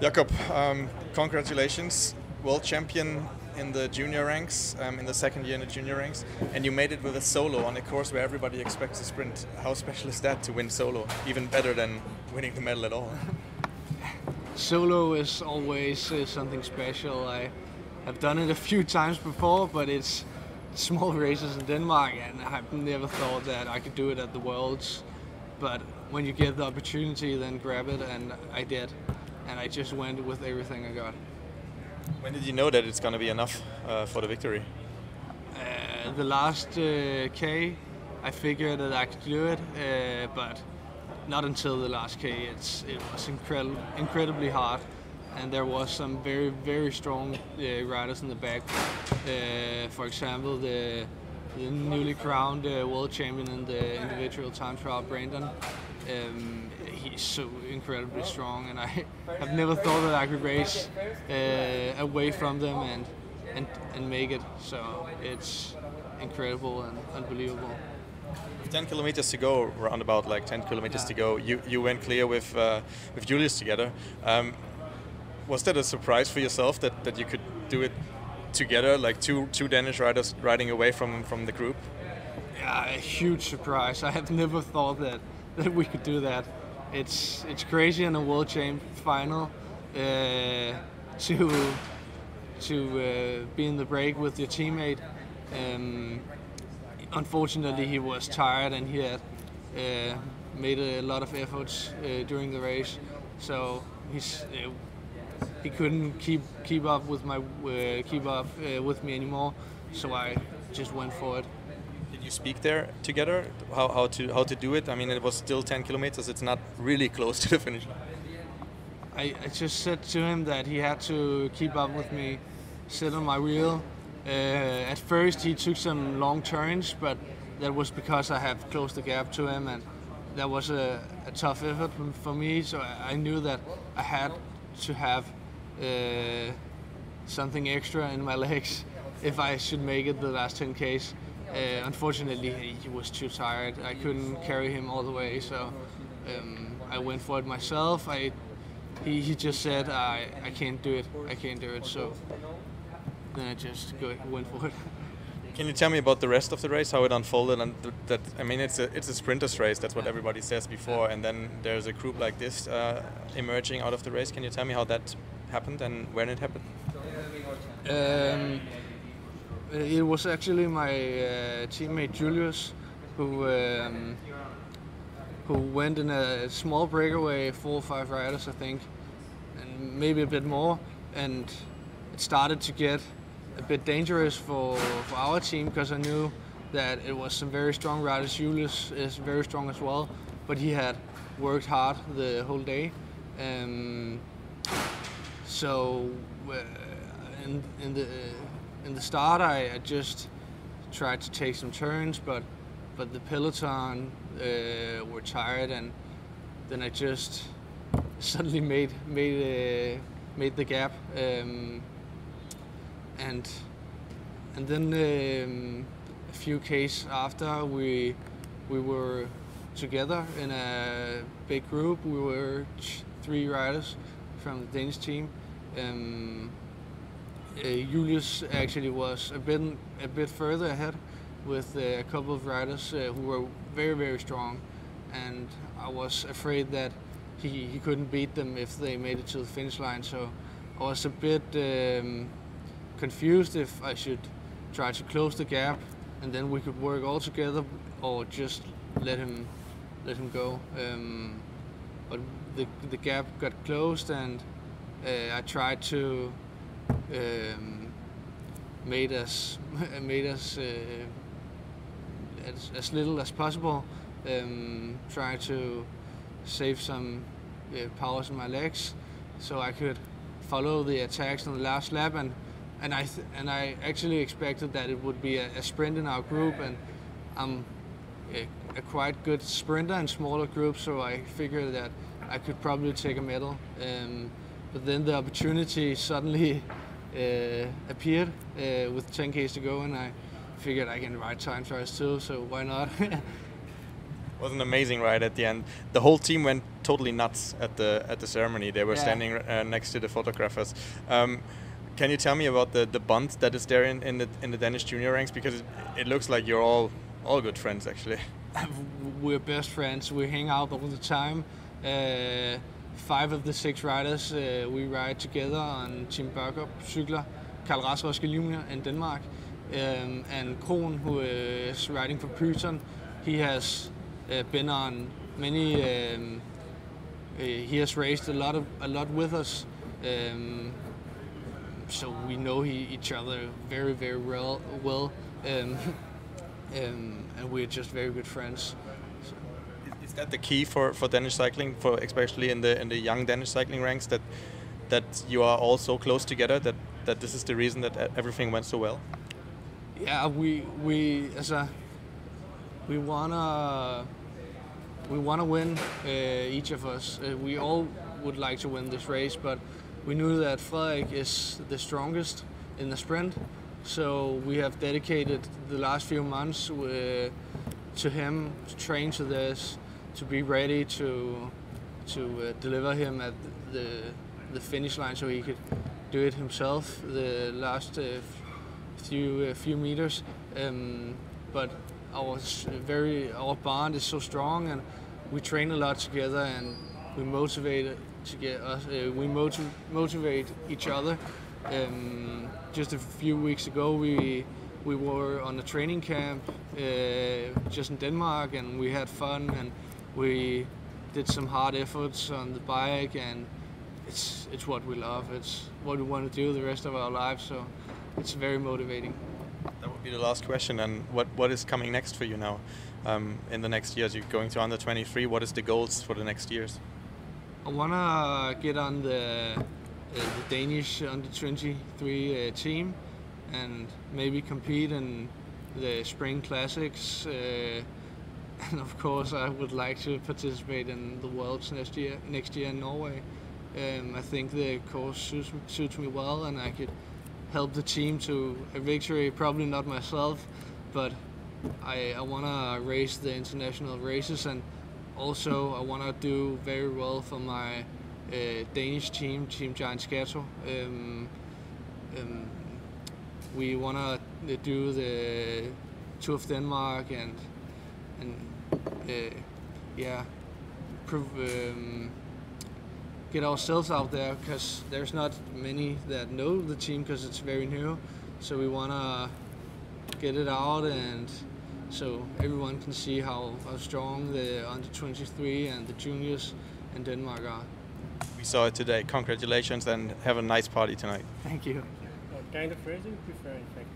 Jakob, congratulations, world champion in the junior ranks, in the second year in the junior ranks, and you made it with a solo on a course where everybody expects a sprint. How special is that to win solo, even better than winning the medal at all? Solo is always something special. I have done it a few times before, but it's small races in Denmark, and I've never thought that I could do it at the Worlds. But when you get the opportunity, then grab it, and I did. And I just went with everything I got. When did you know that it's going to be enough for the victory? The last K, I figured that I could do it, but not until the last K. It was incredibly hard, and there was some very, very strong riders in the back. For example, the newly crowned world champion in the individual time trial, Brandon. He's so incredibly strong, and I have never thought that I could race away from them and make it. So it's incredible and unbelievable. 10 kilometers to go, round about like 10 kilometers to go. You went clear with Julius together. Was that a surprise for yourself that you could do it together, like two Danish riders riding away from the group? Yeah, a huge surprise. I have never thought that we could do that. It's crazy in a world champ final to be in the break with your teammate. Unfortunately, he was tired and he had made a lot of efforts during the race, so he couldn't keep up with with me anymore. So I just went for it. Did you speak there together how to do it? I mean, it was still 10 kilometers. It's not really close to the finish line. I just said to him that he had to keep up with me, sit on my wheel. At first he took some long turns, but that was because I have closed the gap to him, and that was a tough effort for me. So I knew that I had to have something extra in my legs if I should make it the last 10 Ks. Unfortunately, he was too tired. I couldn't carry him all the way, so I went for it myself. He just said, I can't do it. I can't do it. So then I just went for it. Can you tell me about the rest of the race, how it unfolded? And that, I mean, it's a sprinter's race. That's what everybody says before. And then there's a group like this emerging out of the race. Can you tell me how that happened and when it happened? It was actually my teammate Julius who went in a small breakaway, 4 or 5 riders, I think, and maybe a bit more. And it started to get a bit dangerous for our team, because I knew that it was some very strong riders. Julius is very strong as well, but he had worked hard the whole day. So in the start, I just tried to take some turns, but the peloton were tired, and then I just suddenly made the gap, and then a few Ks after we were together in a big group. We were 3 riders from the Danish team. Julius actually was a bit further ahead with a couple of riders who were very, very strong, and I was afraid that he couldn't beat them if they made it to the finish line. So I was a bit confused if I should try to close the gap and then we could work all together, or just let him go. But the gap got closed, and I tried to made us as little as possible. Try to save some powers in my legs, so I could follow the attacks on the last lap. And I actually expected that it would be a sprint in our group, and I'm a quite good sprinter in smaller groups, so I figured that I could probably take a medal. But then the opportunity suddenly appeared with 10 Ks to go, and I figured I can ride time trials too, so why not? Was an amazing ride at the end. The whole team went totally nuts at the ceremony. They were standing next to the photographers. Can you tell me about the bond that is there in the Danish junior ranks? Because it looks like you're all good friends actually. We're best friends. We hang out all the time. 5 of the 6 riders we ride together on Team Jakob cykler, Carl Rasmussen Junior in Denmark, and Kron, who is riding for Python. He has been on many. He has raced a lot with us. So we know each other very, very well, and we're just very good friends. So. Is that the key for Danish cycling, for especially in the young Danish cycling ranks, that you are all so close together, that this is the reason that everything went so well? Yeah, we wanna win, each of us. We all would like to win this race, but we knew that Frederik is the strongest in the sprint, so we have dedicated the last few months to him, to train to this, to be ready to deliver him at the finish line, so he could do it himself the last few meters. But our bond is so strong, and we train a lot together, and we motivate each other. Just a few weeks ago, we were on a training camp just in Denmark, and we had fun, and we did some hard efforts on the bike, and it's what we love. It's what we want to do the rest of our lives, so it's very motivating. That would be the last question. And what is coming next for you now in the next years? You're going to under 23. What is the goals for the next years? I wanna get on the Danish under 23 team, and maybe compete in the spring classics. And of course, I would like to participate in the Worlds next year in Norway. I think the course suits me well, and I could help the team to a victory. Probably not myself, but I want to race the international races, and also I want to do very well for my Danish team, Team Giant Skato. We want to do the Tour of Denmark and get ourselves out there, because there's not many that know the team, because it's very new. So we want to get it out, and so everyone can see how strong the under 23 and the juniors in Denmark are. We saw it today. Congratulations, and have a nice party tonight. Thank you. What kind of racing you prefer, in fact?